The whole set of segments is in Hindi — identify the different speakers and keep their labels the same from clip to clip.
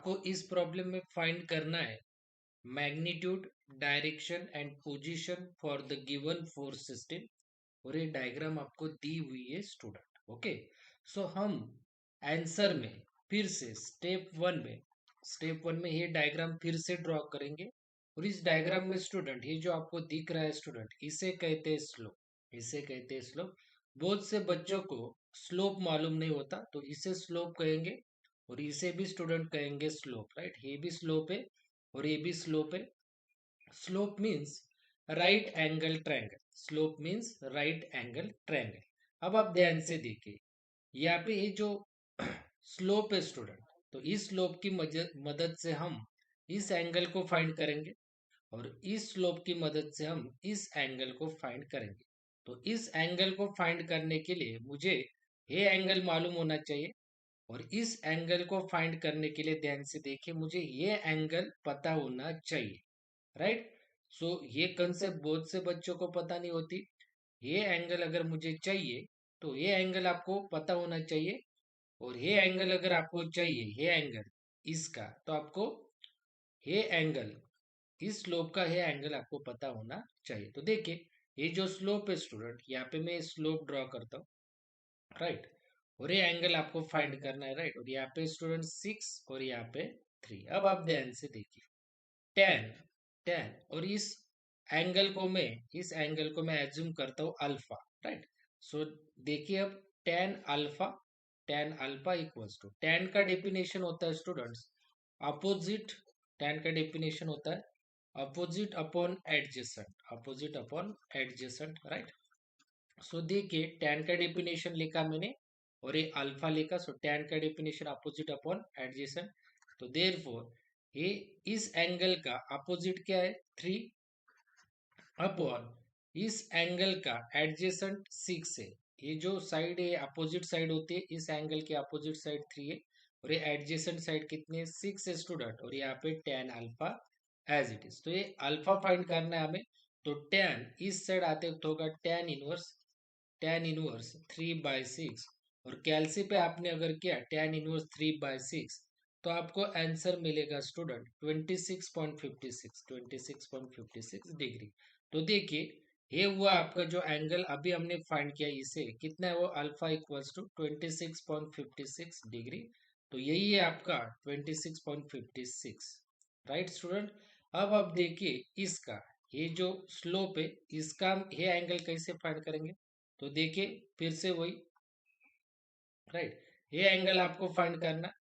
Speaker 1: आपको इस प्रॉब्लम में फाइंड करना है magnitude, direction and position for the given force system. और ये डायग्राम आपको दी हुई है स्टूडेंट। ओके, सो हम आंसर में फिर से स्टेप वन में ये डायग्राम फिर से ड्रॉ करेंगे। और इस डायग्राम में स्टूडेंट ये जो आपको दिख रहा है स्टूडेंट, इसे कहते हैं स्लोप। इसे कहते हैं स्लोप। बहुत से बच्चों को स्लोप मालूम नहीं होता, तो इसे स्लोप कहेंगे। और इसे भी स्टूडेंट कहेंगे स्लोप, राइट। ये भी स्लोप है और ये भी स्लोप है। Slope means right angle triangle. Slope means right angle triangle. अब आप ध्यान से देखिए, यहाँ पे ये जो स्लोप है स्टूडेंट, तो इस स्लोप की मदद से हम इस एंगल को फाइंड करेंगे। और इस स्लोप की मदद से हम इस एंगल को फाइंड करेंगे। तो इस एंगल को फाइंड करने के लिए मुझे ये एंगल मालूम होना चाहिए। और इस एंगल को फाइंड करने के लिए ध्यान से देखिए, मुझे ये एंगल पता होना चाहिए, राइट। सो ये कंसेप्ट बहुत से बच्चों को पता नहीं होती। ये एंगल अगर मुझे चाहिए, तो ये एंगल आपको पता होना चाहिए। और ये एंगल अगर आपको चाहिए, ये एंगल इसका, तो आपको ये एंगल, इस स्लोप का ये एंगल आपको पता होना चाहिए। तो देखिए, ये जो स्लोप है स्टूडेंट, यहाँ पे मैं स्लोप ड्रॉ करता हूँ, राइट। और ये एंगल आपको फाइंड करना है, राइट। और यहाँ पे स्टूडेंट 6 और यहाँ पे 3। अब आप ध्यान से देखिए, टेन टेन और इस एंगल को मैं एज्यूम करता हूँ अल्फा, राइट। सो देखिए, अब tan alpha equals to, tan का डेफिनेशन होता है स्टूडेंट्स अपोजिट। टेन का डेफिनेशन होता है opposite upon adjacent, right. So देखिए, टेन का डेफिनेशन लिखा मैंने और ये अल्फा लिखा। सो टेन का डेफिनेशन अपोजिट अपॉन एडजेसेंट। तो देयरफॉर ये इस एंगल का अपोजिट क्या है, 3 अपॉन इस एंगल का एडजेसेंट 6 है। ये जो साइड है अपोजिट साइड होती है, इस एंगल के अपोजिट साइड 3 है। और ये एडजेसेंट साइड कितनी है, 6 है स्टूडेंट। और यहाँ पे tan alpha as it is. तो ये अल्फा फाइंड करना है हमें। तो टेन इस साइड आते तो होगा टेन इनवर्स 3/6। और कैलसी पे आपने अगर किया टेन इनवर्स 3/6, तो आपको आंसर मिलेगा स्टूडेंट 26.56 डिग्री। तो देखिए, ये हुआ आपका जो एंगल अभी हमने फाइंड किया, इसे कितना है वो अल्फा इक्वल्स टू 26.56 डिग्री। तो यही है आपका 26.56, राइट स्टूडेंट। अब आप देखिए इसका, ये जो स्लोप है, इसका हम ये एंगल कैसे फाइंड करेंगे। तो देखिए फिर से वही, राइट। ये एंगल आपको फाइंड करना।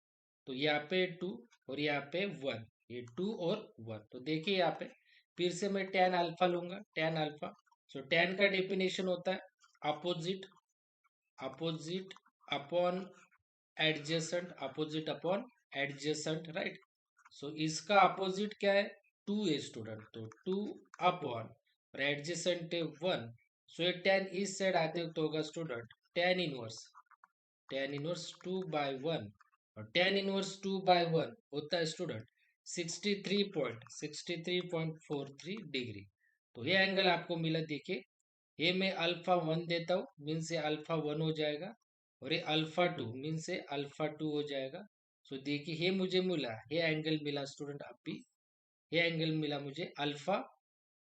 Speaker 1: तो यहाँ पे 2 और यहाँ पे 1, ये 2 और 1। तो देखिए यहाँ पे फिर से मैं टेन अल्फा लूंगा, टेन अल्फा। सो टेन का डेफिनेशन होता है opposite opposite upon adjacent, right. So इसका अपोजिट क्या है, 2 है स्टूडेंट। तो 2 अपॉन, और एडजेसेंट है 1। सो ये टेन इस साइड आते तो होगा स्टूडेंट टेन इनवर्स 2/1। और टेन इनवर्स 2/1 होता है स्टूडेंट 63.43 डिग्री। तो ये एंगल आपको मिला। देखिए, ये मैं अल्फा 1 देता हूँ, मीन से अल्फा 1 हो जाएगा। और ये अल्फा 2 मीन से अल्फा 2 हो जाएगा। सो देखिए, ये मुझे मिला, ये एंगल मिला स्टूडेंट। अभी ये एंगल मिला मुझे अल्फा,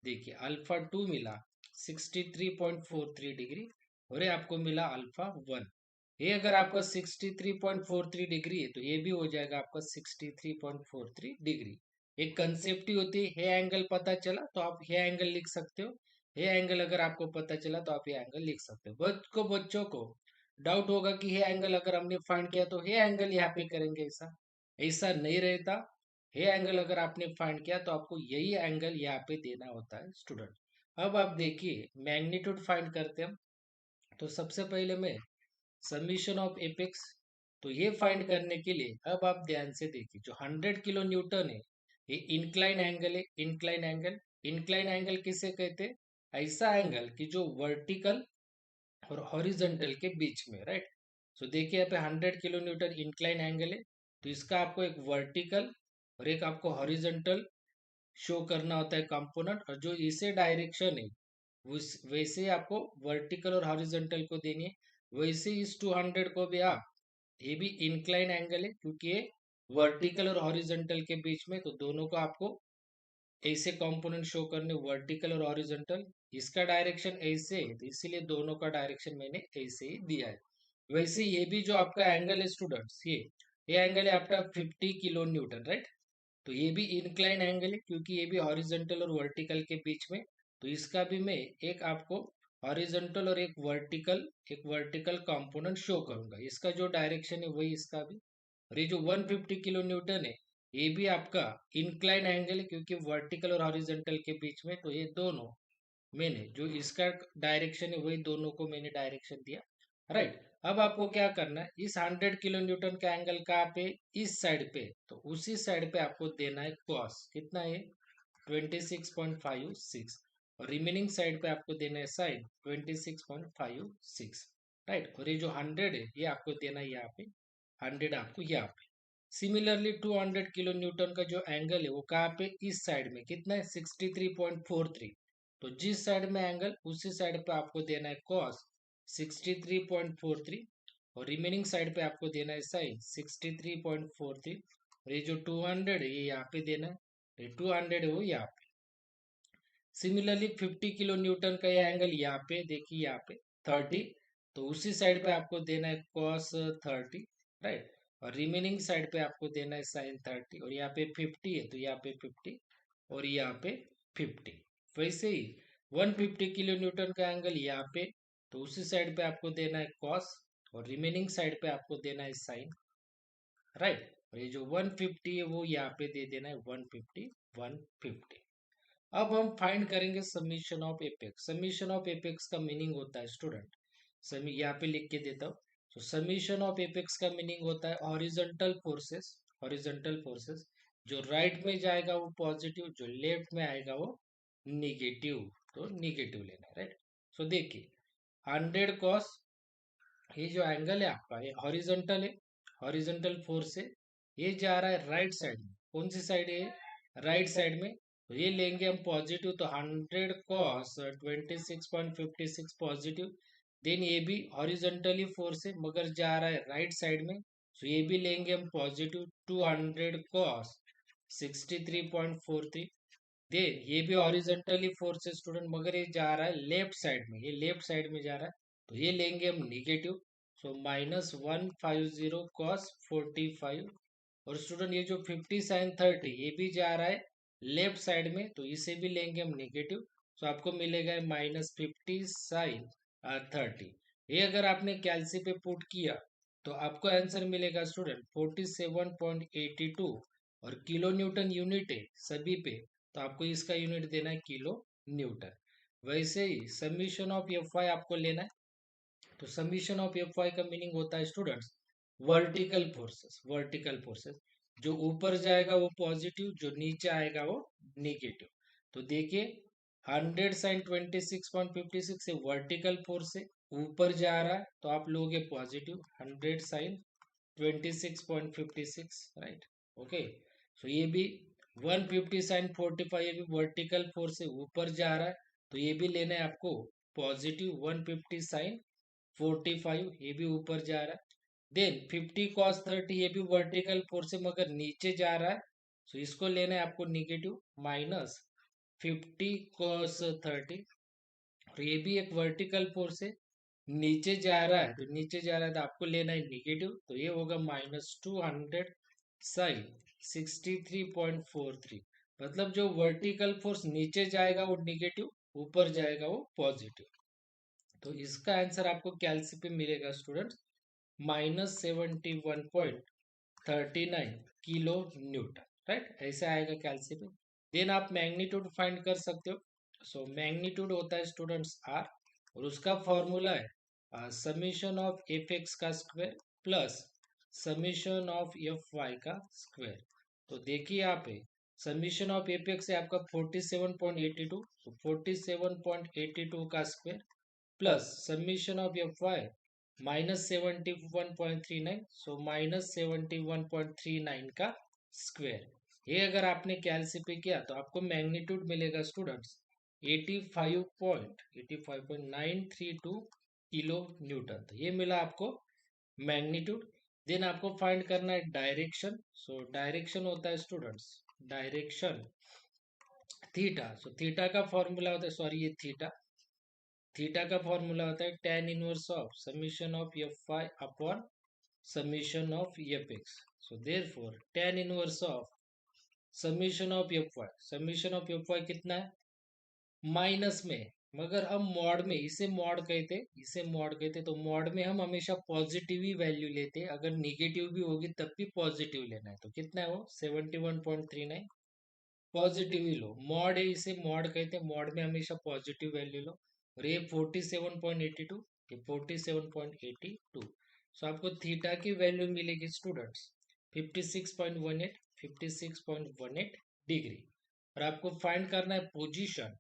Speaker 1: देखिए अल्फा 2 मिला 63.43 डिग्री। और ये आपको मिला अल्फा 1। ये अगर आपका 63.43 डिग्री है, तो ये भी हो जाएगा आपका 63.43 डिग्री। एक कंसेप्ट ही होती है, ये एंगल पता चला तो आप ये एंगल लिख सकते हो। ये एंगल अगर आपको पता चला तो आप ये एंगल लिख सकते हो। बच्चों को डाउट होगा कि ये एंगल अगर हमने फाइंड किया तो ये एंगल यहाँ पे करेंगे, ऐसा ऐसा नहीं रहता। ये एंगल अगर आपने फाइंड किया तो आपको यही एंगल यहाँ पे देना होता है स्टूडेंट। अब आप देखिए, मैग्नीट्यूड फाइंड करते हैं हम। तो सबसे पहले मैं समीशन ऑफ एपेक्स, तो ये फाइंड करने के लिए अब आप ध्यान से देखिए, जो 100 किलो न्यूटन है, ये इंक्लाइन एंगल है। इंक्लाइन एंगल किसे कहते हैं, ऐसा एंगल कि जो वर्टिकल और हॉरिजॉन्टल के बीच में, राइट। सो देखिए, यहाँ पे 100 किलो न्यूटन इंक्लाइन एंगल है। तो इसका आपको एक वर्टिकल और एक आपको हॉरिजॉन्टल शो करना होता है कंपोनेंट। और जो इसे डायरेक्शन है, उस वैसे ही आपको वर्टिकल और हॉरिजॉन्टल को देनी है। वैसे इस 200 को भी आप, ये भी इंक्लाइन एंगल है क्योंकि ये वर्टिकल और हॉरिजॉन्टल के बीच में, तो दोनों को आपको ऐसे कंपोनेंट शो करने, वर्टिकल और हॉरिजॉन्टल। इसका डायरेक्शन ऐसे है तो इसीलिए दोनों का डायरेक्शन मैंने ऐसे ही दिया है। वैसे ये भी जो आपका एंगल है स्टूडेंट्स, ये एंगल है आपका 50 kN, राइट। तो ये भी इंक्लाइन एंगल है क्योंकि ये भी हॉरिजॉन्टल और वर्टिकल के बीच में। तो इसका भी मैं एक आपको हॉरिजॉन्टल और एक वर्टिकल कंपोनेंट शो करूंगा। इसका जो डायरेक्शन है वही इसका भी। और ये जो 150 kN है, ये भी आपका इंक्लाइन एंगल है क्योंकि वर्टिकल और हॉरिजॉन्टल के बीच में। तो ये दोनों मैंने जो इसका डायरेक्शन है वही दोनों को मैंने डायरेक्शन दिया, राइट। अब आपको क्या करना है, इस 100 kN का एंगल कहाँ पे, इस साइड पे। तो उसी साइड पे आपको देना है कॉस, कितना है 26.56। और रिमेनिंग साइड पे आपको देना है साइन 26.56, राइट। और ये जो 100 है ये आपको देना है यहाँ पे, 100 आपको यहाँ पे। सिमिलरली 200 kN का जो एंगल है वो कहाँ पे, इस साइड में, कितना है 63.43। तो जिस साइड में एंगल उसी साइड पे आपको देना है कॉस 63.43। और रिमेनिंग साइड पे आपको देना है साइन 63.43। और ये जो 200 है ये यहाँ पे देना है, ये 200 है वो यहाँ पे। सिमिलरली 50 kN का ये एंगल यहाँ पे देखिए, यहाँ पे 30। तो उसी साइड पे आपको देना है cos 30, राइट। और रिमेनिंग साइड पे आपको देना है sin 30। और यहाँ पे 50 है तो यहाँ पे 50 और यहाँ पे 50। वैसे ही 150 kN का एंगल यहाँ पे, तो उसी साइड पे आपको देना है cos और रिमेनिंग साइड पे आपको देना है sin, राइट। और ये जो 150 है वो यहाँ पे दे देना है 150, 150। अब हम फाइंड करेंगे summation of apex. Summation of apex का मीनिंग होता है स्टूडेंट, समी यहाँ पे लिख के देता हूँ। तो समीशन ऑफ एपेक्स का मीनिंग होता है हॉरिजॉन्टल फोर्सेस, हॉरिजॉन्टल फोर्सेस। जो राइट में जाएगा वो पॉजिटिव, जो लेफ्ट में आएगा वो निगेटिव। तो निगेटिव लेना है, राइट। सो देखिए 100 cos, ये जो एंगल है आपका ये हॉरिजॉन्टल है, हॉरिजॉन्टल फोर्स है। ये जा रहा है राइट साइड में, कौन सी साइड है, राइट साइड में। तो ये लेंगे हम पॉजिटिव, तो 100 cos 26.56 पॉजिटिव। देन ये भी हॉरिजॉन्टली फोर्स है मगर जा रहा है राइट साइड में, तो ये भी लेंगे हम पॉजिटिव 200 cos 63.43। देन ये भी हॉरिजॉन्टली फोर्स है स्टूडेंट मगर ये जा रहा है लेफ्ट साइड में, ये लेफ्ट साइड में जा रहा है। तो ये लेंगे हम निगेटिव, सो -150 cos 45। और स्टूडेंट ये जो 50 sin 30 ये भी जा रहा है लेफ्ट साइड में, तो इसे भी लेंगे हम निगेटिव। सो आपको मिलेगा -50 sin 30। ये अगर आपने कैलसी पे पुट किया तो आपको आंसर मिलेगा स्टूडेंट 47.82। और किलो न्यूटन यूनिट है सभी पे, तो आपको इसका यूनिट देना है किलो न्यूटन। वैसे ही समीशन ऑफ एफ वाई आपको लेना है। तो समीशन ऑफ एफ वाई का मीनिंग होता है students vertical forces, vertical forces. जो ऊपर जाएगा वो पॉजिटिव, जो नीचे आएगा वो निगेटिव। तो देखिए 100 sin 26.56 से वर्टिकल फोर्स से ऊपर जा रहा है तो आप लोगे पॉजिटिव 100 sin 26.56, राइट। ओके। सो ये भी 150 sin 45, ये भी वर्टिकल फोर्स से ऊपर जा रहा है तो ये भी लेना है आपको पॉजिटिव 150 sin 45, ये भी ऊपर जा रहा है। देन 50 cos 30, ये भी वर्टिकल फोर्स से मगर नीचे जा रहा है, सो इसको लेना है आपको निगेटिव -50 cos 30। और ये भी एक वर्टिकल फोर्स है, नीचे जा रहा है, तो नीचे जा रहा है तो आपको लेना है निगेटिव, तो ये होगा -200 sin 63.43। मतलब जो वर्टिकल फोर्स नीचे जाएगा वो निगेटिव, ऊपर जाएगा वो पॉजिटिव। तो इसका आंसर आपको कैलसी पे मिलेगा स्टूडेंट्स -71.39 किलो न्यूटन, राइट। ऐसे आएगा कैलसी पे। देन आप मैग्नीट्यूड फाइंड कर सकते हो। सो मैग्नीट्यूड होता है स्टूडेंट्स आर, और उसका फॉर्मूला है समीशन ऑफ एफ एक्स का square plus summation of F Y का स्क्वायर। तो देखिए यहाँ पे समीशन ऑफ एफ एक्स है आपका 47.82, तो 47.82 का square plus summation of F Y -71.39, so -71.39 का स्क्वायर। ये अगर आपने कैलसी पे किया तो आपको मैग्नीट्यूड मिलेगा स्टूडेंट्स 85.932 किलो न्यूटन। तो ये मिला आपको मैग्नीट्यूड। देन आपको फाइंड करना है डायरेक्शन। सो डायरेक्शन होता है students, direction theta. So theta का फॉर्मूला होता है, सॉरी ये थीटा, थीटा का फॉर्मूला होता है tan inverse of summation of F Y upon summation of F X. So therefore tan inverse of summation of F Y, summation of F Y कितना है माइनस में, मगर हम मॉड में, इसे मॉड कहते, इसे मॉड कहते, तो मॉड में हम हमेशा पॉजिटिव ही वैल्यू लेते हैं, अगर निगेटिव भी होगी तब भी पॉजिटिव लेना है। तो कितना है वो 71.39, पॉजिटिव ही लो, मॉड है इसे मॉड कहते हैं, मॉड में हमेशा पॉजिटिव वैल्यू लो। और ये 47.82, ये 47.82। सो आपको थीटा की वैल्यू मिलेगी स्टूडेंट्स 56.18, 56.18 डिग्री। और आपको फाइंड करना है पोजीशन।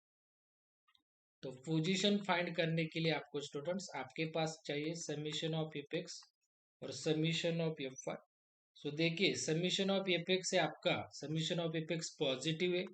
Speaker 1: तो पोजीशन फाइंड करने के लिए आपको स्टूडेंट्स आपके पास चाहिए समीशन ऑफ एफ एक्स और summation of F Y. So देखिए समीशन ऑफ एफ एक्स है आपका, summation of F X positive है,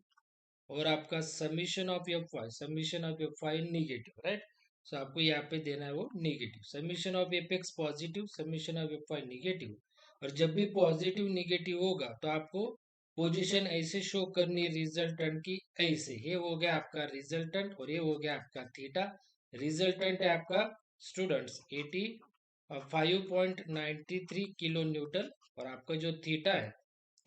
Speaker 1: और आपका summation of F Y, summation of F Y negative, right. So आपको यहाँ पे देना है वो negative, summation of F X positive, summation of F Y negative. और जब भी पॉजिटिव निगेटिव होगा तो आपको पोजीशन ऐसे शो करनी है रिजल्टेंट की, ऐसे, ये हो गया आपका रिजल्टेंट और ये हो गया आपका थीटा। रिजल्टेंट है आपका स्टूडेंट्स 85.93 किलो न्यूटन, और आपका जो थीटा है,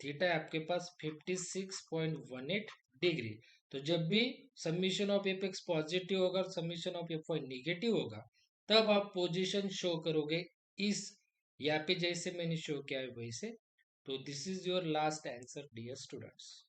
Speaker 1: थीटा है आपके पास 56.18 डिग्री। तो जब भी summation of F X positive होगा, summation of F Y negative होगा, तब आप पोजीशन शो करोगे इस, यहाँ पे जैसे मैंने शो किया है वैसे। तो this is your last answer dear students.